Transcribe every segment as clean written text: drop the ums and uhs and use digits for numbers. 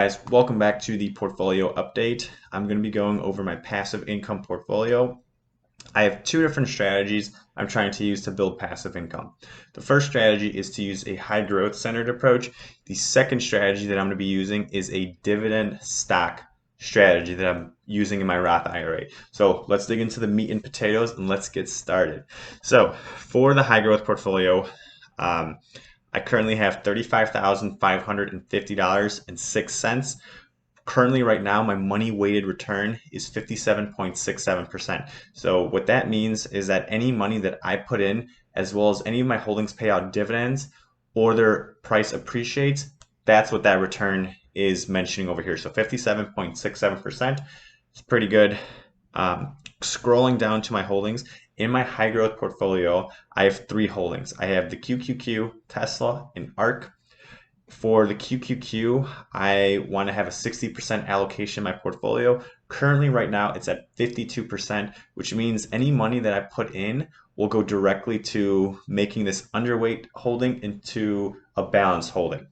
Guys, welcome back to the portfolio update. I'm going to be going over my passive income portfolio. I have two different strategies I'm trying to use to build passive income. The first strategy is to use a high growth centered approach. The second strategy that I'm going to be using is a dividend stock strategy that I'm using in my Roth IRA. So let's dig into the meat and potatoes and let's get started. So for the high growth portfolio, I currently have $35,550.06. Currently, right now, my money weighted return is 57.67%. So what that means is that any money that I put in, as well as any of my holdings pay out dividends or their price appreciates, that's what that return is mentioning over here. So 57.67%. It's pretty good. Scrolling down to my holdings, in my high growth portfolio, I have three holdings. I have the QQQ, Tesla, and ARK. For the QQQ, I want to have a 60% allocation in my portfolio. Currently, right now, it's at 52%, which means any money that I put in will go directly to making this underweight holding into a balanced holding.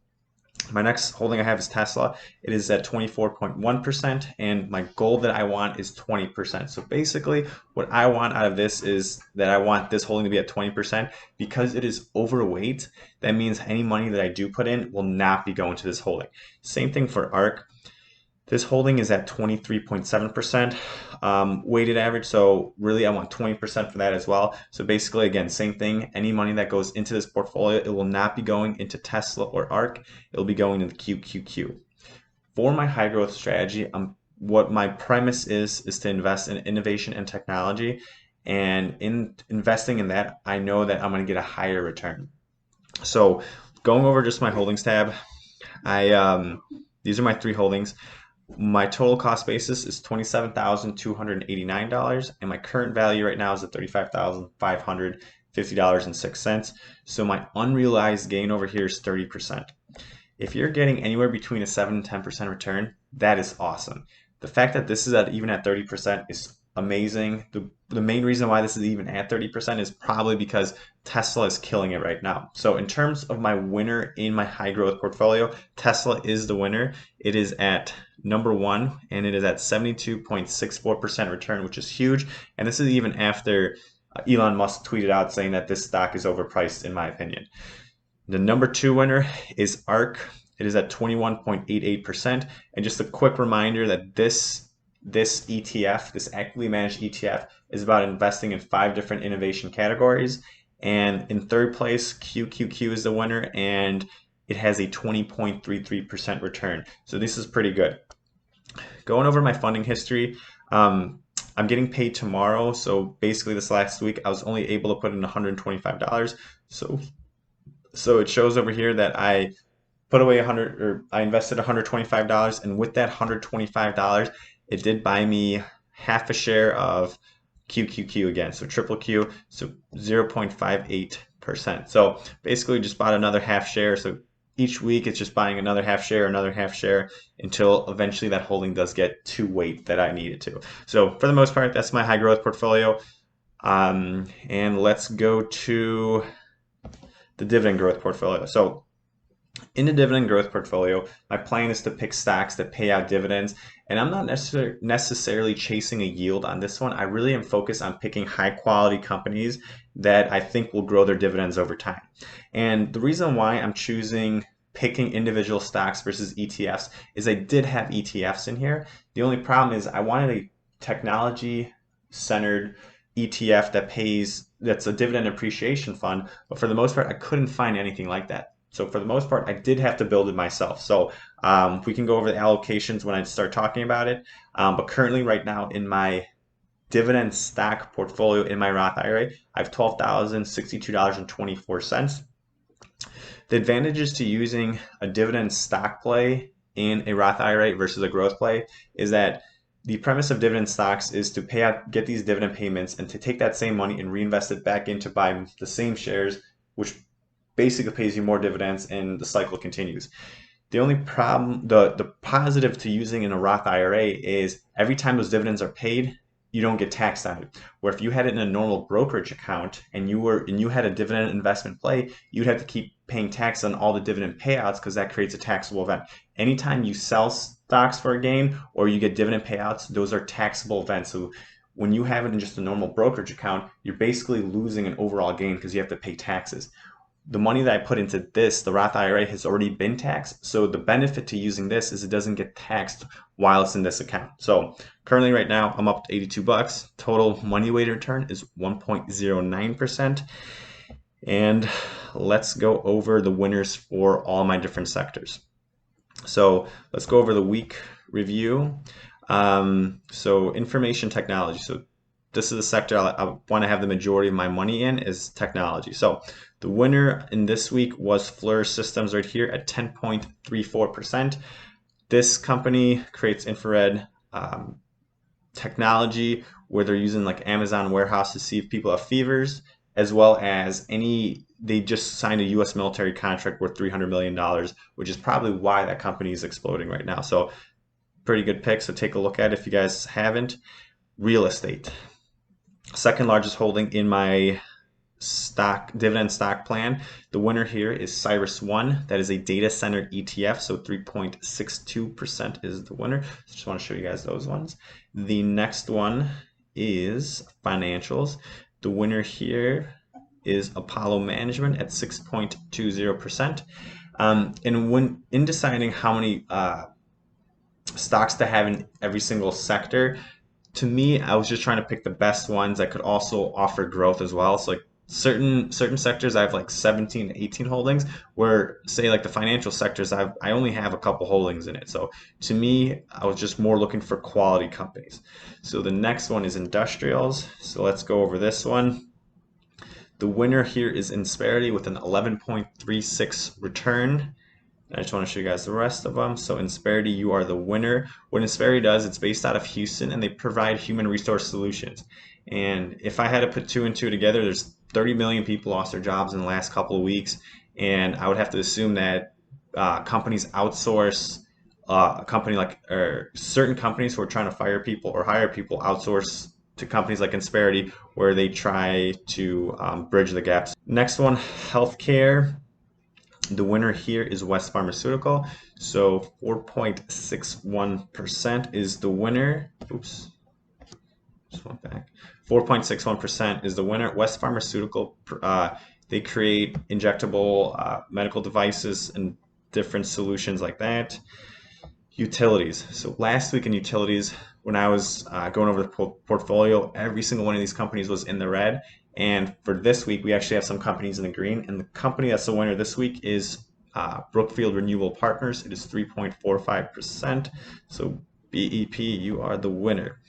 My next holding I have is Tesla. It is at 24.1%, and my goal that I want is 20%. So basically, what I want out of this is that I want this holding to be at 20%. Because it is overweight, that means any money that I do put in will not be going to this holding. Same thing for ARK. This holding is at 23.7% weighted average. So really I want 20% for that as well. So basically, again, same thing. Any money that goes into this portfolio, it will not be going into Tesla or ARK. It'll be going into the QQQ. For my high growth strategy, what my premise is to invest in innovation and technology. And in investing in that, I know that I'm going to get a higher return. So going over just my holdings tab, these are my three holdings. My total cost basis is $27,289, and my current value right now is at $35,550.06. So my unrealized gain over here is 30%. If you're getting anywhere between a 7 and 10% return, that is awesome. The fact that this is even at 30% is amazing. The main reason why this is even at 30% is probably because Tesla is killing it right now. So in terms of my winner in my high growth portfolio, Tesla is the winner. It is at number one, and it is at 72.64% return, which is huge. And this is even after Elon Musk tweeted out saying that this stock is overpriced, in my opinion. The number two winner is ARK. It is at 21.88%. And just a quick reminder that this ETF, this actively managed ETF, is about investing in 5 different innovation categories. And in third place, QQQ is the winner, and it has a 20.33% return. So this is pretty good. Going over my funding history, I'm getting paid tomorrow. So basically this last week, I was only able to put in $125. So it shows over here that I put away I invested $125, and with that $125, it did buy me half a share of QQQ again, so triple Q, so 0.58%. So basically just bought another half share. So each week it's just buying another half share, until eventually that holding does get to weight that I need it to. So for the most part, that's my high growth portfolio. And let's go to the dividend growth portfolio. So in the dividend growth portfolio, my plan is to pick stocks that pay out dividends, and I'm not necessarily chasing a yield on this one. I really am focused on picking high quality companies that I think will grow their dividends over time. And the reason why I'm picking individual stocks versus ETFs is I did have ETFs in here. The only problem is I wanted a technology centered ETF that's a dividend appreciation fund, but for the most part I couldn't find anything like that. So for the most part, I did have to build it myself. So we can go over the allocations when I start talking about it. But currently right now in my dividend stock portfolio in my Roth IRA, I have $12,062.24. The advantages to using a dividend stock play in a Roth IRA versus a growth play is that the premise of dividend stocks is to get these dividend payments and to take that same money and reinvest it back into buy the same shares, which basically pays you more dividends, and the cycle continues. The only problem, the positive to using in a Roth IRA is every time those dividends are paid, you don't get taxed on it. Where if you had it in a normal brokerage account and you had a dividend investment play, you'd have to keep paying tax on all the dividend payouts because that creates a taxable event. anytime you sell stocks for a gain or you get dividend payouts, those are taxable events. So when you have it in just a normal brokerage account, you're basically losing an overall gain because you have to pay taxes. The money that I put into this, the Roth IRA, has already been taxed. So the benefit to using this is it doesn't get taxed while it's in this account. So currently right now, I'm up to 82 bucks. Total money weighted return is 1.09%. And let's go over the winners for all my different sectors. So let's go over the week review. So information technology. So this is the sector I want to have the majority of my money in is technology. So the winner in this week was Flourish Systems right here at 10.34%. This company creates infrared technology where they're using like Amazon warehouse to see if people have fevers, as well as they just signed a US military contract worth $300 million, which is probably why that company is exploding right now. So pretty good pick. So take a look at it if you guys haven't. Real estate. Second largest holding in my dividend stock plan. The winner here is CyrusOne. That is a data center ETF. So 3.62% is the winner. Just want to show you guys those ones. The next one is financials. The winner here is Apollo Management at 6.20%. And when in deciding how many stocks to have in every single sector, to me, I was just trying to pick the best ones that could also offer growth as well. So like certain sectors, I have like 17 to 18 holdings, where say like the financial sectors, I only have a couple holdings in it. So to me, I was just more looking for quality companies. So the next one is industrials. So let's go over this one. The winner here is Insperity with an 11.36 return. I just want to show you guys the rest of them. So Insperity, you are the winner. What Insperity does, it's based out of Houston, and they provide human resource solutions. And if I had to put two and two together, there's 30 million people lost their jobs in the last couple of weeks. And I would have to assume that companies outsource, a company like, or certain companies who are trying to fire people or hire people outsource to companies like Insperity, where they try to bridge the gaps. Next one, healthcare. The winner here is West Pharmaceutical. So 4.61% is the winner. Oops, just went back. 4.61% is the winner. West Pharmaceutical, they create injectable medical devices and different solutions like that. Utilities. So last week in utilities, when I was going over the portfolio, every single one of these companies was in the red. And for this week, we actually have some companies in the green. And the company that's the winner this week is Brookfield Renewable Partners. It is 3.45%. So BEP, you are the winner.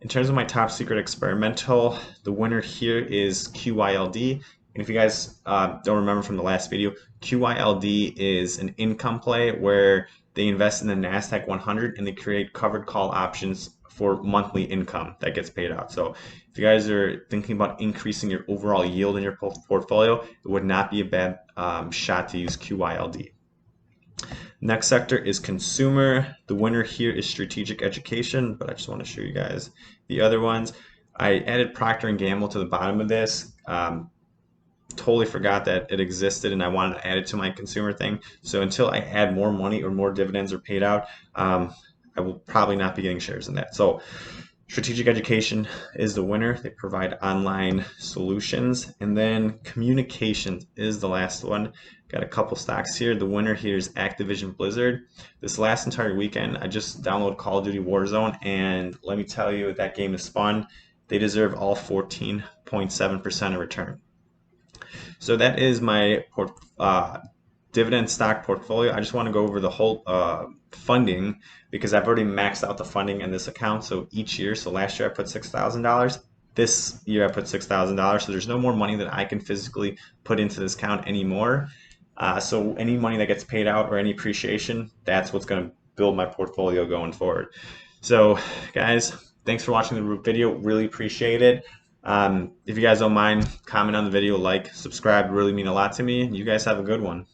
In terms of my top secret experimental, the winner here is QYLD. And if you guys don't remember from the last video, QYLD is an income play where they invest in the NASDAQ 100 and they create covered call options for monthly income that gets paid out. So if you guys are thinking about increasing your overall yield in your portfolio, it would not be a bad shot to use QYLD. Next sector is consumer. The winner here is strategic education, but I just want to show you guys the other ones. I added Procter & Gamble to the bottom of this. Totally forgot that it existed and I wanted to add it to my consumer thing. So until I add more money or more dividends are paid out, I will probably not be getting shares in that. So strategic education is the winner. They provide online solutions. And then communications is the last one. Got a couple stocks here. The winner here is Activision Blizzard. This last entire weekend, I just downloaded Call of Duty Warzone, and let me tell you, that game is fun. They deserve all 14.7% of return. So that is my dividend stock portfolio. I just want to go over the whole funding because I've already maxed out the funding in this account. So each year, so last year I put $6,000. This year I put $6,000. So there's no more money that I can physically put into this account anymore. So any money that gets paid out or any appreciation, that's what's going to build my portfolio going forward. So guys, thanks for watching the video. Really appreciate it. If you guys don't mind, comment on the video, like, subscribe, really mean a lot to me. You guys have a good one.